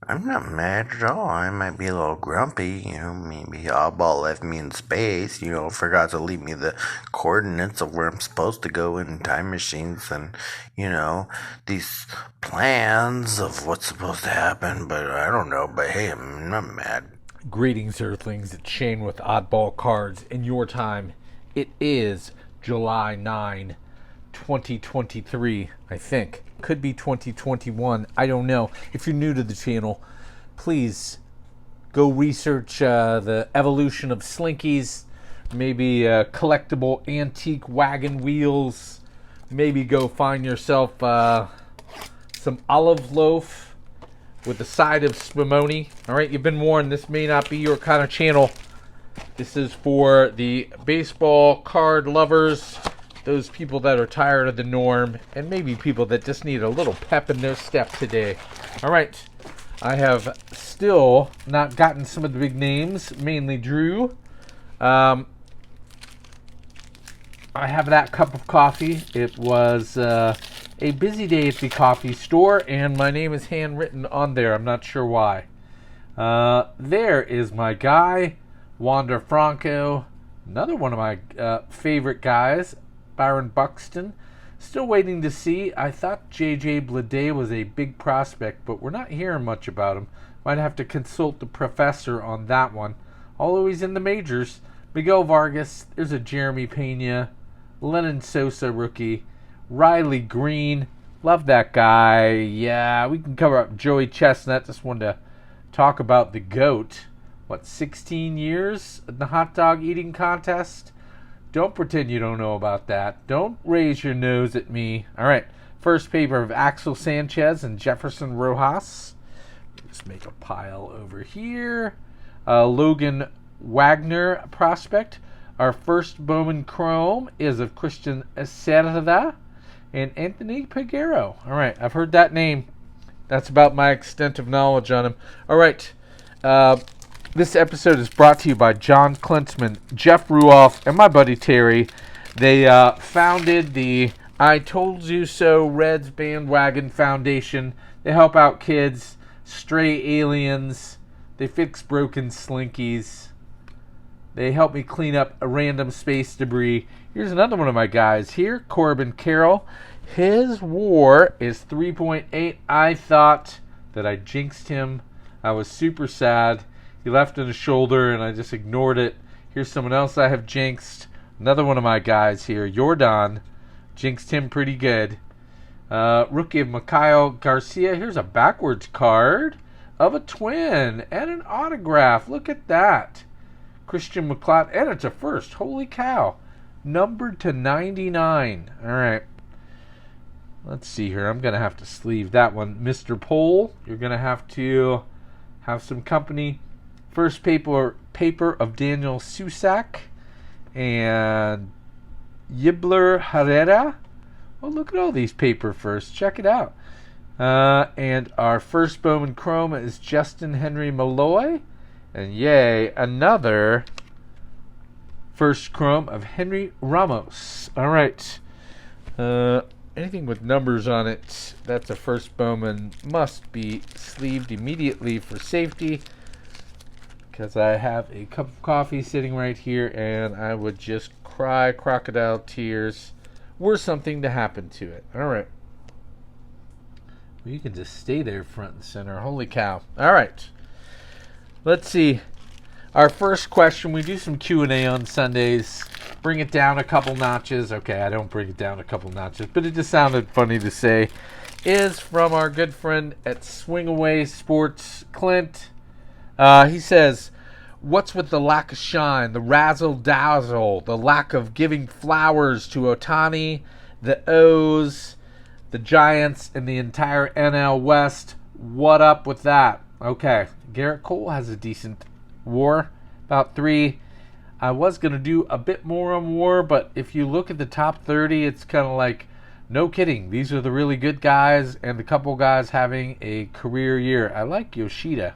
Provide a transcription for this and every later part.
I'm not mad at all. I might be a little grumpy, maybe Oddball left me in space, forgot to leave me the coordinates of where I'm supposed to go in time machines and, these plans of what's supposed to happen, but I don't know, but hey, I'm not mad. Greetings, Earthlings. It's Shane with Oddballcards. In your time, it is July 9, 2023, I think. Could be 2021. I don't know. If you're new to the channel, please go research the evolution of Slinkies, maybe collectible antique wagon wheels, maybe go find yourself some olive loaf with a side of spumoni. All right, you've been warned. This may not be your kind of channel. This is for the baseball card lovers, those people that are tired of the norm, and maybe people that just need a little pep in their step today. All right, I have still not gotten some of the big names, mainly Druw. I have that cup of coffee. It was a busy day at the coffee store, and my name is handwritten on there. I'm not sure why. There is my guy, Wander Franco, another one of my favorite guys, Byron Buxton. Still waiting to see. I thought J.J. Bleday was a big prospect, but we're not hearing much about him. Might have to consult the professor on that one. Although he's in the majors. Miguel Vargas, there's a Jeremy Pena, Lennon Sosa rookie, Riley Green, love that guy. Yeah, we can cover up Joey Chestnut. Just wanted to talk about the GOAT. 16 years in the hot dog eating contest? Don't pretend you don't know about that. Don't raise your nose at me. All right, first paper of Axel Sanchez and Jefferson Rojas. Just make a pile over here. Logan Wagner prospect. Our first Bowman Chrome is of Christian Cerda and Anthony Peguero. All right, I've heard that name. That's about my extent of knowledge on him. All right, this episode is brought to you by John Clintsman, Jeff Ruoff, and my buddy Terry. They founded the I Told You So Reds Bandwagon Foundation. They help out kids, stray aliens. They fix broken slinkies. They help me clean up a random space debris. Here's another one of my guys here, Corbin Carroll. His WAR is 3.8. I thought that I jinxed him. I was super sad. He left in his shoulder, and I just ignored it. Here's someone else I have jinxed. Another one of my guys here, Jordan. Jinxed him pretty good. Rookie of Mikhail Garcia. Here's a backwards card of a twin and an autograph. Look at that. Christian McLeod. And it's a first. Holy cow. Numbered to 99. All right. Let's see here. I'm going to have to sleeve that one. Mr. Pole, you're going to have some company. First paper of Daniel Susak and Yibler Herrera. Oh, look at all these paper first. Check it out. And our first Bowman Chrome is Justin Henry Malloy. And yay, another first Chrome of Henry Ramos. All right. Anything with numbers on it, that's a first Bowman. Must be sleeved immediately for safety, because I have a cup of coffee sitting right here, and I would just cry crocodile tears were something to happen to it. All right. Well, you can just stay there front and center. Holy cow. All right. Let's see. Our first question, we do some Q&A on Sundays. Bring it down a couple notches. Okay, I don't bring it down a couple notches, but it just sounded funny to say. Is from our good friend at Swing Away Sports, Clint. He says, what's with the lack of shine, the razzle-dazzle, the lack of giving flowers to Ohtani, the O's, the Giants, and the entire NL West? What up with that? Okay, Garrett Cole has a decent WAR, about 3. I was going to do a bit more on WAR, but if you look at the top 30, it's kind of like, no kidding. These are the really good guys, and the couple guys having a career year. I like Yoshida.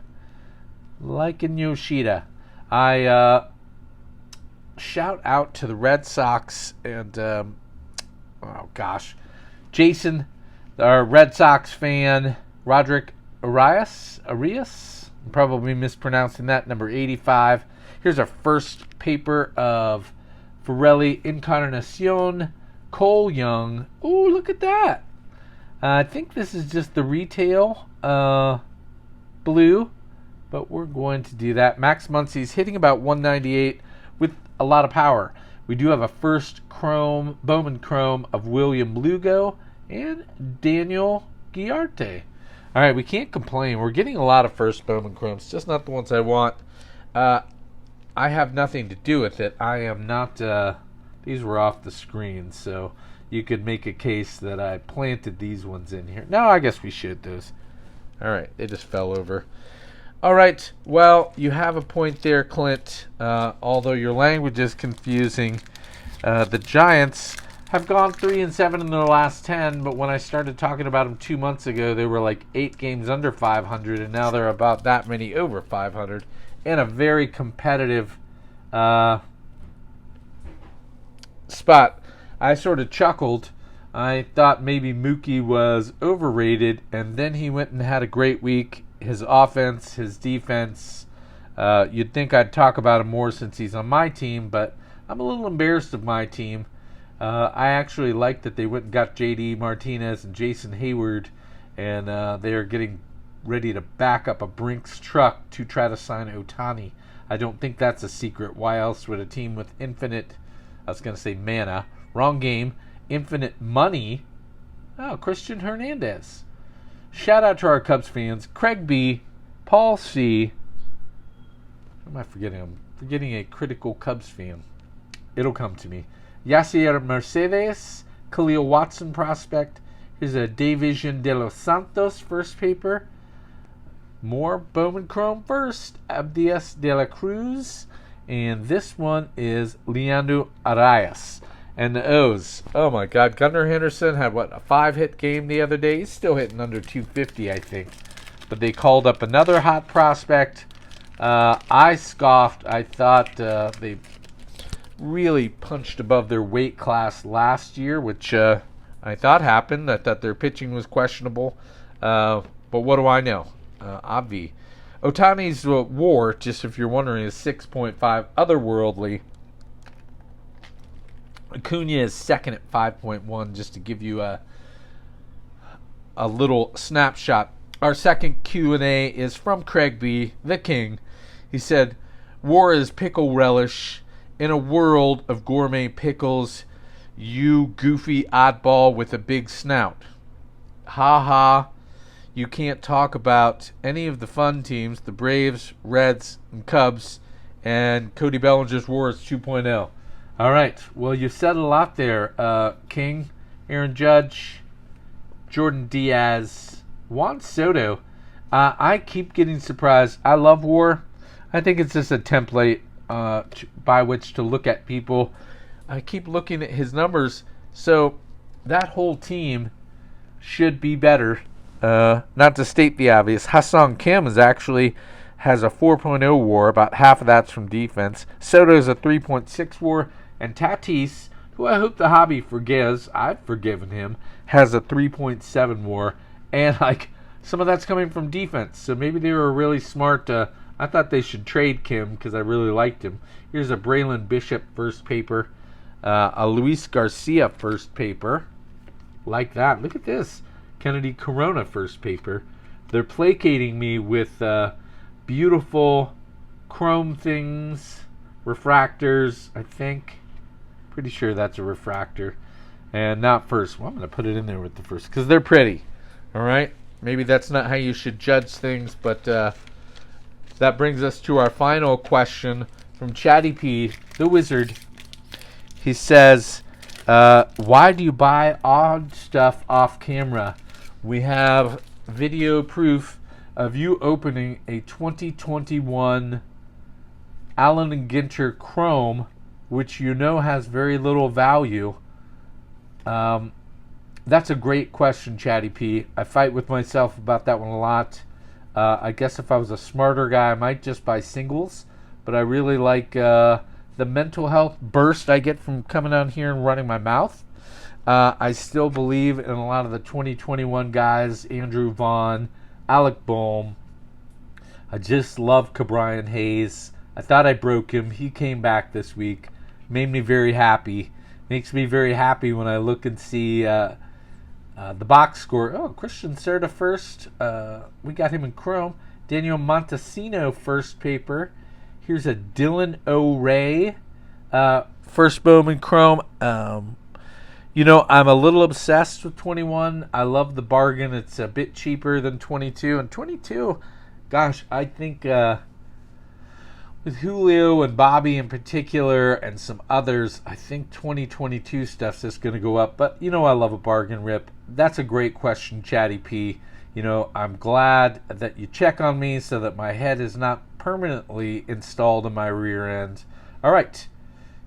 Liking Yoshida. I shout out to the Red Sox and, Jason, our Red Sox fan, Roderick Arias. I'm probably mispronouncing that. Number 85. Here's our first paper of Forelli Encarnacion Cole Young. Ooh, look at that. I think this is just the retail blue, but we're going to do that. Max Muncy's hitting about 198 with a lot of power. We do have a first Bowman Chrome of William Lugo and Daniel Guiarte. All right, we can't complain. We're getting a lot of first Bowman Chromes, just not the ones I want. I have nothing to do with it. I am not... these were off the screen, so you could make a case that I planted these ones in here. No, I guess we should those. All right, they just fell over. All right, well, you have a point there, Clint. Although your language is confusing, the Giants have gone 3-7 in their last 10, but when I started talking about them 2 months ago, they were like 8 games under 500, and now they're about that many over 500 in a very competitive spot. I sort of chuckled. I thought maybe Mookie was overrated, and then he went and had a great week. His offense, his defense, you'd think I'd talk about him more since he's on my team, but I'm a little embarrassed of my team. I actually like that they went and got J.D. Martinez and Jason Hayward, and they're getting ready to back up a Brinks truck to try to sign Ohtani. I don't think that's a secret. Why else would a team with infinite, I was going to say mana, wrong game, infinite money? Oh, Christian Hernandez. Shout out to our Cubs fans. Craig B, Paul C. What am I forgetting? I'm forgetting a critical Cubs fan. It'll come to me. Yasier Mercedes, Khalil Watson prospect. Here's a Division de los Santos first paper. More Bowman Chrome first. Abdias de la Cruz. And this one is Leandro Arias. And the O's. Oh my God. Gunnar Henderson had, a 5-hit game the other day? He's still hitting under 250, I think. But they called up another hot prospect. I scoffed. I thought they really punched above their weight class last year, which I thought happened. I thought their pitching was questionable. But what do I know? Obvi. Ohtani's WAR, just if you're wondering, is 6.5, otherworldly. Acuna is second at 5.1, just to give you a little snapshot. Our second Q&A is from Craig B, the king. He said, WAR is pickle relish in a world of gourmet pickles, you goofy oddball with a big snout. Ha ha. You can't talk about any of the fun teams, the Braves, Reds, and Cubs, and Cody Bellinger's WAR is 2.0. All right. Well, you said a lot there, King, Aaron Judge, Jordan Diaz, Juan Soto. I keep getting surprised. I love WAR. I think it's just a template by which to look at people. I keep looking at his numbers. So that whole team should be better. Not to state the obvious, Ha-Seong Kim has a 4.0 WAR. About half of that's from defense. Soto's a 3.6 WAR. And Tatis, who I hope the hobby forgives, I've forgiven him, has a 3.7 WAR. And some of that's coming from defense. So maybe they were really smart. I thought they should trade Kim because I really liked him. Here's a Braylon Bishop first paper. A Luis Garcia first paper. Like that. Look at this. Kennedy Corona first paper. They're placating me with beautiful chrome things, refractors, I think. Pretty sure that's a refractor. And not first. Well, I'm going to put it in there with the first because they're pretty. All right? Maybe that's not how you should judge things, but that brings us to our final question from Chatty P, the wizard. He says, why do you buy odd stuff off camera? We have video proof of you opening a 2021 Allen and Ginter Chrome, which you know has very little value. That's a great question, Chatty P. I fight with myself about that one a lot. I guess if I was a smarter guy, I might just buy singles, but I really like the mental health burst I get from coming out here and running my mouth. I still believe in a lot of the 2021 guys, Andrew Vaughn, Alec Bohm. I just love Cabrian Hayes. I thought I broke him. He came back this week. Made me very happy. Makes me very happy when I look and see the box score. Oh, Christian Serta first. We got him in chrome. Daniel Montesino first paper. Here's a Dylan O'Ray first Bowman chrome. You know, I'm a little obsessed with 21. I love the bargain. It's a bit cheaper than 22. And 22, gosh, I think with Julio and Bobby in particular and some others, I think 2022 stuff's just going to go up. But, you know, I love a bargain rip. That's a great question, Chatty P. You know, I'm glad that you check on me so that my head is not permanently installed in my rear end. All right.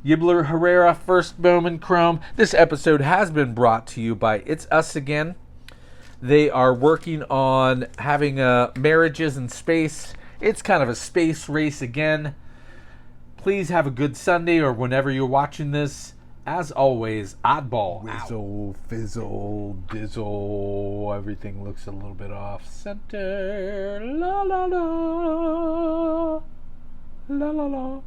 Yibler Herrera, first Bowman Chrome. This episode has been brought to you by It's Us Again. They are working on having marriages in space. It's kind of a space race again. Please have a good Sunday or whenever you're watching this. As always, Oddball. Whizzle, fizzle, dizzle. Everything looks a little bit off center. La la la. La la la.